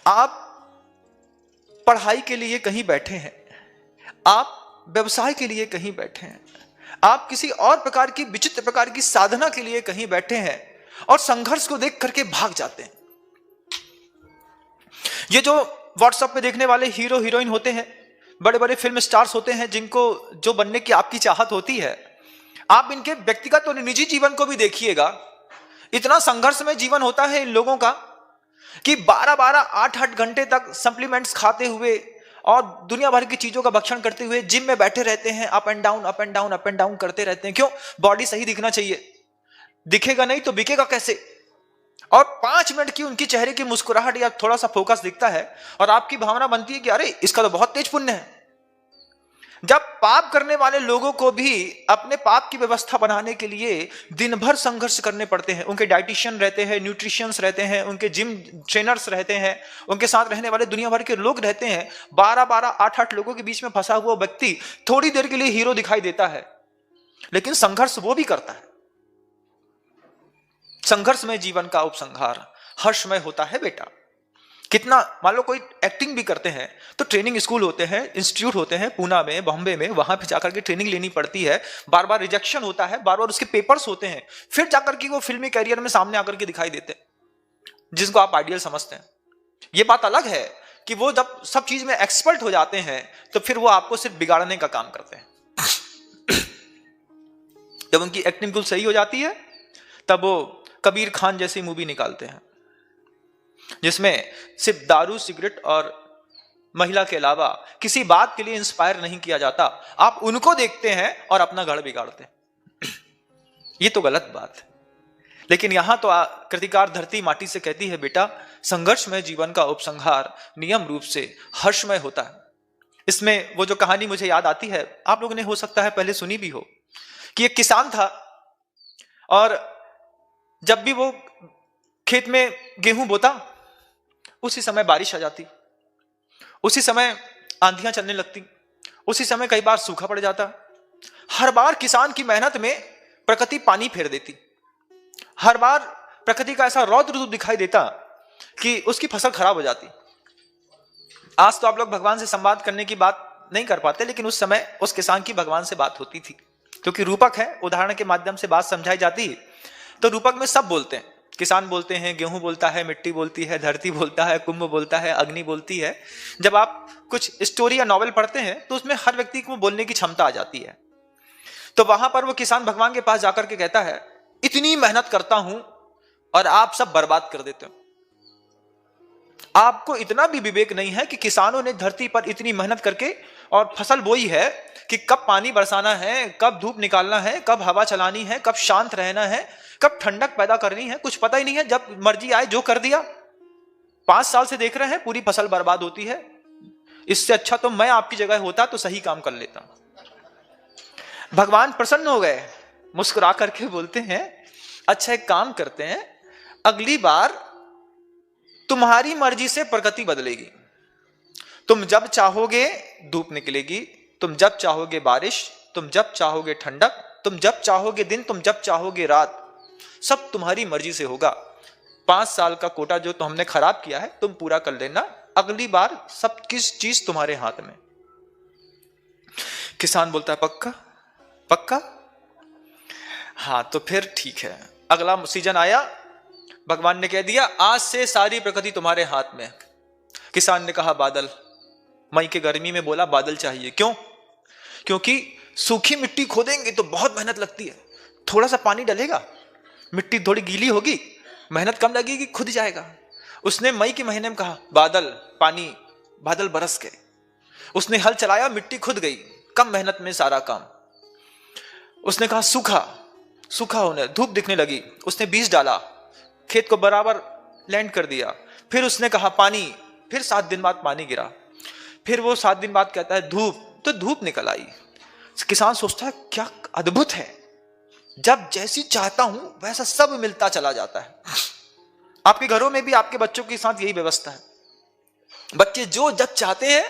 आप पढ़ाई के लिए कहीं बैठे हैं, आप व्यवसाय के लिए कहीं बैठे हैं, आप किसी और प्रकार की विचित्र प्रकार की साधना के लिए कहीं बैठे हैं और संघर्ष को देख करके भाग जाते हैं। ये जो व्हाट्सएप पे देखने वाले हीरो हीरोइन होते हैं, बड़े बड़े फिल्म स्टार्स होते हैं, जिनको जो बनने की आपकी चाहत होती है, आप इनके व्यक्तिगत और निजी जीवन को भी देखिएगा। इतना संघर्षमय जीवन होता है इन लोगों का कि 12-12, 8-8 घंटे तक सप्लीमेंट्स खाते हुए और दुनिया भर की चीजों का भक्षण करते हुए जिम में बैठे रहते हैं, up and down up and down up and down करते रहते हैं। क्यों? बॉडी सही दिखना चाहिए, दिखेगा नहीं तो बिकेगा कैसे। और 5 मिनट की उनकी चेहरे की मुस्कुराहट या थोड़ा सा फोकस दिखता है और आपकी भावना बनती है कि अरे इसका तो बहुत तेज पुण्य है। जब पाप करने वाले लोगों को भी अपने पाप की व्यवस्था बनाने के लिए दिन भर संघर्ष करने पड़ते हैं, उनके डाइटिशियन रहते हैं, न्यूट्रिशियंस रहते हैं, उनके जिम ट्रेनर्स रहते हैं, उनके साथ रहने वाले दुनिया भर के लोग रहते हैं। 12-12, 8-8 लोगों के बीच में फंसा हुआ व्यक्ति थोड़ी देर के लिए हीरो दिखाई देता है, लेकिन संघर्ष वो भी करता है। संघर्ष में जीवन का उपसंहार हर्षमय होता है बेटा। कितना, मान लो कोई एक्टिंग भी करते हैं तो ट्रेनिंग स्कूल होते हैं, इंस्टीट्यूट होते हैं, पूना में, बॉम्बे में, वहां पे जाकर के ट्रेनिंग लेनी पड़ती है, बार बार रिजेक्शन होता है, बार बार उसके पेपर्स होते हैं, फिर जाकर के वो फिल्मी कैरियर में सामने आकर के दिखाई देते हैं, जिसको आप आइडियल समझते हैं। ये बात अलग है कि वो जब सब चीज में एक्सपर्ट हो जाते हैं तो फिर वो आपको सिर्फ बिगाड़ने का काम करते हैं। जब उनकी एक्टिंग बिल्कुल सही हो जाती है तब वो कबीर खान जैसी मूवी निकालते हैं, जिसमें सिर्फ दारू, सिगरेट और महिला के अलावा किसी बात के लिए इंस्पायर नहीं किया जाता। आप उनको देखते हैं और अपना घर बिगाड़ते हैं। ये तो गलत बात है। लेकिन यहां तो कृतिकार धरती माटी से कहती है, बेटा संघर्ष में जीवन का उपसंहार नियम रूप से हर्षमय होता है। इसमें वो जो कहानी मुझे याद आती है, आप लोगों ने हो सकता है पहले सुनी भी हो, कि एक किसान था और जब भी वो खेत में गेहूं बोता उसी समय बारिश आ जाती, उसी समय आंधियां चलने लगती, उसी समय कई बार सूखा पड़ जाता। हर बार किसान की मेहनत में प्रकृति पानी फेर देती, हर बार प्रकृति का ऐसा रौद्र रूप दिखाई देता कि उसकी फसल खराब हो जाती। आज तो आप लोग भगवान से संवाद करने की बात नहीं कर पाते, लेकिन उस समय उस किसान की भगवान से बात होती थी, क्योंकि रूपक है, उदाहरण के माध्यम से बात समझाई जाती है। तो रूपक में सब बोलते हैं, किसान बोलते हैं, गेहूं बोलता है, मिट्टी बोलती है, धरती बोलता है, कुंभ बोलता है, अग्नि बोलती है। जब आप कुछ स्टोरी या नॉवेल पढ़ते हैं तो उसमें हर व्यक्ति को बोलने की क्षमता आ जाती है। तो वहां पर वो किसान भगवान के पास जाकर के कहता है, इतनी मेहनत करता हूं और आप सब बर्बाद कर देते हो। आपको इतना भी विवेक नहीं है कि किसानों ने धरती पर इतनी मेहनत करके और फसल बोई है कि कब पानी बरसाना है, कब धूप निकालना है, कब हवा चलानी है, कब शांत रहना है, कब ठंडक पैदा करनी है, कुछ पता ही नहीं है। जब मर्जी आए जो कर दिया। 5 साल से देख रहे हैं पूरी फसल बर्बाद होती है। इससे अच्छा तो मैं आपकी जगह होता तो सही काम कर लेता। भगवान प्रसन्न हो गए, मुस्कुरा करके बोलते हैं, अच्छा एक काम करते हैं, अगली बार तुम्हारी मर्जी से प्रकृति बदलेगी। तुम जब चाहोगे धूप निकलेगी, तुम जब चाहोगे बारिश, तुम जब चाहोगे ठंडक, तुम जब चाहोगे दिन, तुम जब चाहोगे रात, सब तुम्हारी मर्जी से होगा। 5 साल का कोटा जो तो हमने खराब किया है तुम पूरा कर लेना, अगली बार सब किस चीज तुम्हारे हाथ में। किसान बोलता है, पक्का पक्का, हाँ तो फिर ठीक है। अगला सीजन आया, भगवान ने कह दिया आज से सारी प्रकृति तुम्हारे हाथ में। किसान ने कहा बादल। मई के गर्मी में बोला बादल चाहिए। क्यों? क्योंकि सूखी मिट्टी खोदेंगे तो बहुत मेहनत लगती है, थोड़ा सा पानी डलेगा, मिट्टी थोड़ी गीली होगी, मेहनत कम लगेगी, खुद जाएगा। उसने मई के महीने में कहा बादल, पानी, बादल बरस गए। उसने हल चलाया, मिट्टी खुद गई, कम मेहनत में सारा काम। उसने कहा सूखा, सूखा होने, धूप दिखने लगी, उसने बीज डाला, खेत को बराबर लैंड कर दिया। फिर उसने कहा पानी, फिर 7 दिन बाद पानी गिरा। फिर वो 7 दिन बाद कहता है धूप, तो धूप निकल आई। किसान सोचता है क्या अद्भुत है, जब जैसी चाहता हूं वैसा सब मिलता चला जाता है। आपके घरों में भी आपके बच्चों के साथ यही व्यवस्था है। बच्चे जो जब चाहते हैं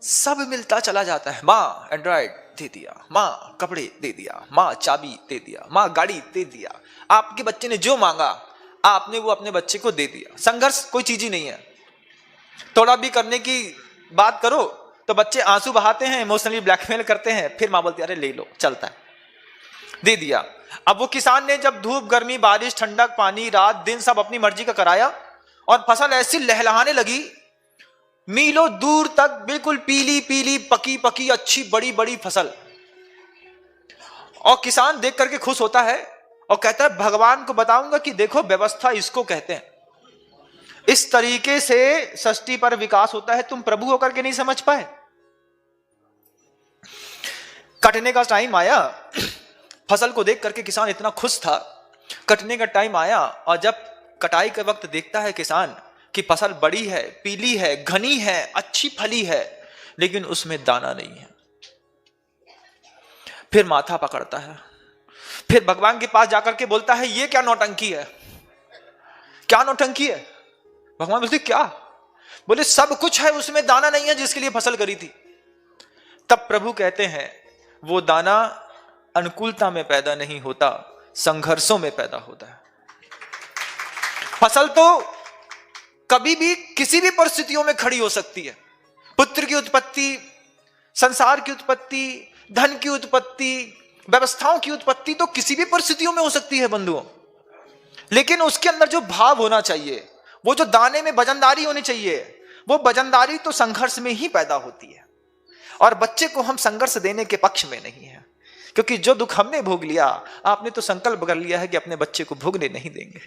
सब मिलता चला जाता है। माँ एंड्रॉइड दे दिया, माँ कपड़े दे दिया, माँ चाबी दे दिया, माँ गाड़ी दे दिया। आपके बच्चे ने जो मांगा आपने वो अपने बच्चे को दे दिया। संघर्ष कोई चीज ही नहीं है। थोड़ा भी करने की बात करो तो बच्चे आंसू बहाते हैं, इमोशनली ब्लैकमेल करते हैं, फिर माँ बोलती है अरे ले लो, चलता है, दे दिया। अब वो किसान ने जब धूप गर्मी बारिश ठंडक पानी रात दिन सब अपनी मर्जी का कराया और फसल ऐसी लहलहाने लगी, मीलों दूर तक बिल्कुल पीली पीली पकी पकी अच्छी बड़ी बड़ी फसल, और किसान देख करके खुश होता है और कहता है भगवान को बताऊंगा कि देखो व्यवस्था इसको कहते हैं, इस तरीके से सृष्टि पर विकास होता है, तुम प्रभु होकर के नहीं समझ पाए। कटने का टाइम आया, फसल को देख करके किसान इतना खुश था, कटने का टाइम आया और जब कटाई के वक्त देखता है किसान कि फसल बड़ी है, पीली है, घनी है, अच्छी फली है, लेकिन उसमें दाना नहीं है। फिर माथा पकड़ता है, फिर भगवान के पास जाकर के बोलता है ये क्या नौटंकी है, क्या नौटंकी है। भगवान बोलते क्या? बोले सब कुछ है, उसमें दाना नहीं है जिसके लिए फसल करी थी। तब प्रभु कहते हैं वो दाना अनुकूलता में पैदा नहीं होता, संघर्षों में पैदा होता है। फसल तो कभी भी किसी भी परिस्थितियों में खड़ी हो सकती है। पुत्र की उत्पत्ति, संसार की उत्पत्ति, धन की उत्पत्ति, व्यवस्थाओं की उत्पत्ति तो किसी भी परिस्थितियों में हो सकती है बंधुओं, लेकिन उसके अंदर जो भाव होना चाहिए, वो जो दाने में वजनदारी होनी चाहिए, वो वजनदारी तो संघर्ष में ही पैदा होती है। और बच्चे को हम संघर्ष देने के पक्ष में नहीं है, क्योंकि जो दुख हमने भोग लिया, आपने तो संकल्प कर लिया है कि अपने बच्चे को भोगने नहीं देंगे।